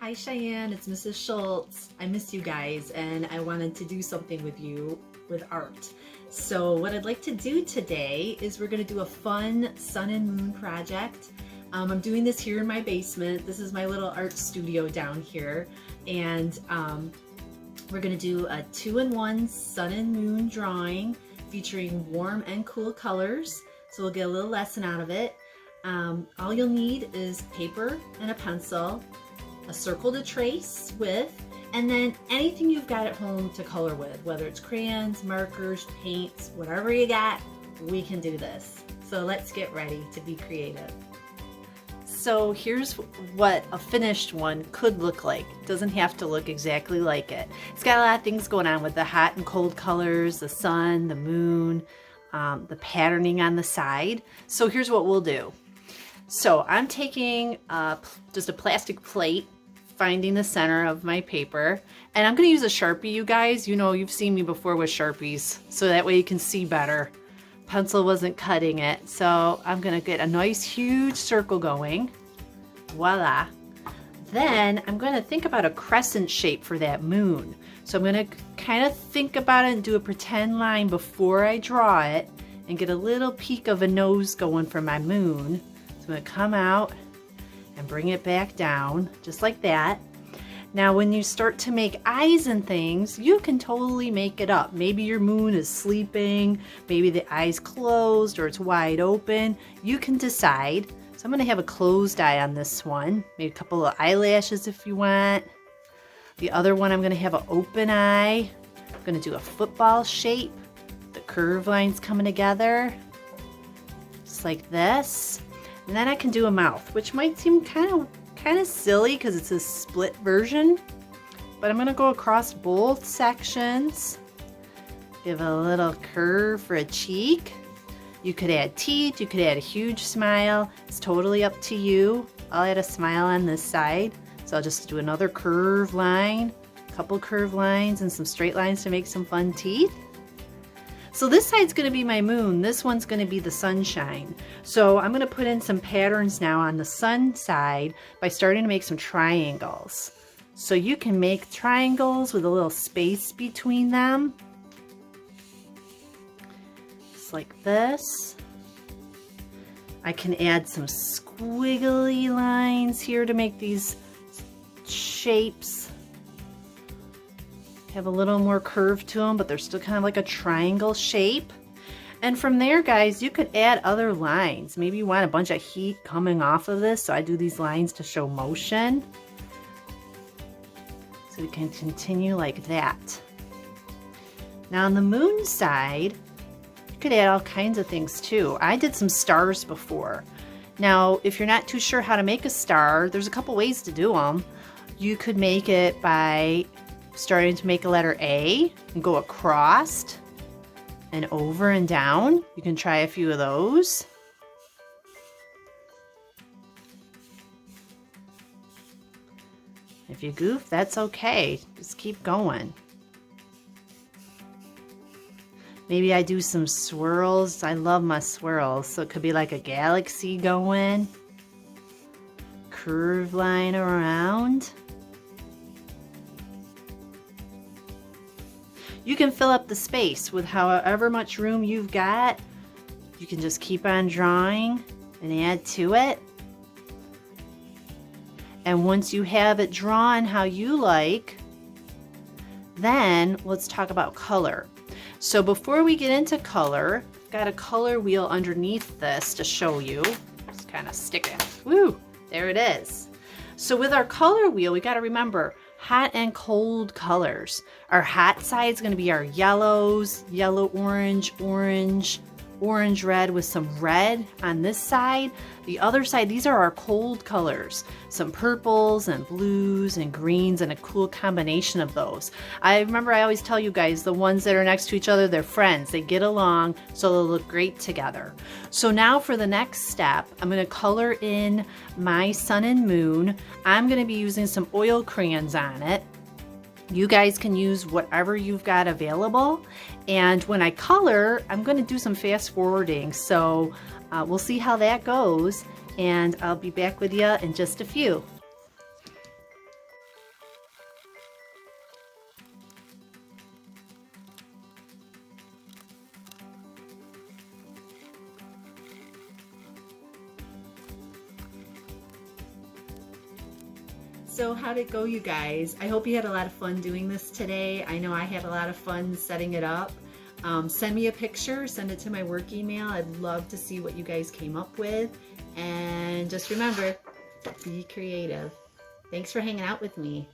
Hi Cheyenne, it's Mrs. Schultz. I miss you guys and I wanted to do something with you with art. So what I'd like to do today is we're going to do a fun sun and moon project. I'm doing this here in my basement. This is my little art studio down here, and we're going to do a 2-in-1 sun and moon drawing featuring warm and cool colors. So we'll get a little lesson out of it. All you'll need is paper and a pencil, a circle to trace with, and then anything you've got at home to color with, whether it's crayons, markers, paints, whatever you got, we can do this. So let's get ready to be creative. So here's what a finished one could look like. It doesn't have to look exactly like it. It's got a lot of things going on with the hot and cold colors, the sun, the moon, the patterning on the side. So here's what we'll do. So I'm taking just a plastic plate, finding the center of my paper, and I'm going to use a Sharpie, you guys. You know, you've seen me before with Sharpies, so that way you can see better. Pencil wasn't cutting it, so I'm going to get a nice huge circle going. Voila. Then I'm going to think about a crescent shape for that moon. So I'm going to kind of think about it and do a pretend line before I draw it and get a little peek of a nose going for my moon. So I'm going to come out and bring it back down just like that. Now when you start to make eyes and things, you can totally make it up. Maybe your moon is sleeping, maybe the eye's closed or it's wide open. You can decide. So I'm going to have a closed eye on this one, maybe a couple of eyelashes if you want. The other one I'm going to have an open eye. I'm going to do a football shape, the curve lines coming together just like this. And then I can do a mouth, which might seem kind of silly because it's a split version, but I'm going to go across both sections, give a little curve for a cheek. You could add teeth, you could add a huge smile. It's totally up to you. I'll add a smile on this side, so I'll just do another curve line, a couple curve lines and some straight lines to make some fun teeth. So this side's going to be my moon, this one's going to be the sunshine. So I'm going to put in some patterns now on the sun side by starting to make some triangles. So you can make triangles with a little space between them. Just like this. I can add some squiggly lines here to make these shapes. Have a little more curve to them, but they're still kind of like a triangle shape. And from there, guys, you could add other lines. Maybe you want a bunch of heat coming off of this, so I do these lines to show motion. So we can continue like that. Now on the moon side, you could add all kinds of things too. I did some stars before. Now, if you're not too sure how to make a star, there's a couple ways to do them. You could make it by starting to make a letter A and go across and over and down. You can try a few of those. If you goof, that's okay. Just keep going. Maybe I do some swirls. I love my swirls. So it could be like a galaxy going. Curve line around. You can fill up the space with however much room you've got. You can just keep on drawing and add to it. And once you have it drawn how you like, then let's talk about color. So before we get into color, I've got a color wheel underneath this to show you. Just kind of stick it. Woo! There it is. So with our color wheel, we got to remember hot and cold colors. Our hot side is going to be our yellows, yellow, orange, orange, orange, red with some red on this side. The other side, these are our cold colors. Some purples and blues and greens and a cool combination of those. I remember I always tell you guys, the ones that are next to each other, they're friends. They get along, so they'll look great together. So now for the next step, I'm going to color in my sun and moon. I'm going to be using some oil crayons on it. You guys can use whatever you've got available. And when I color, I'm going to do some fast forwarding. So we'll see how that goes. And I'll be back with you in just a few. So how'd it go, you guys? I hope you had a lot of fun doing this today. I know I had a lot of fun setting it up. Send me a picture, send it to my work email. I'd love to see what you guys came up with. And just remember, be creative. Thanks for hanging out with me.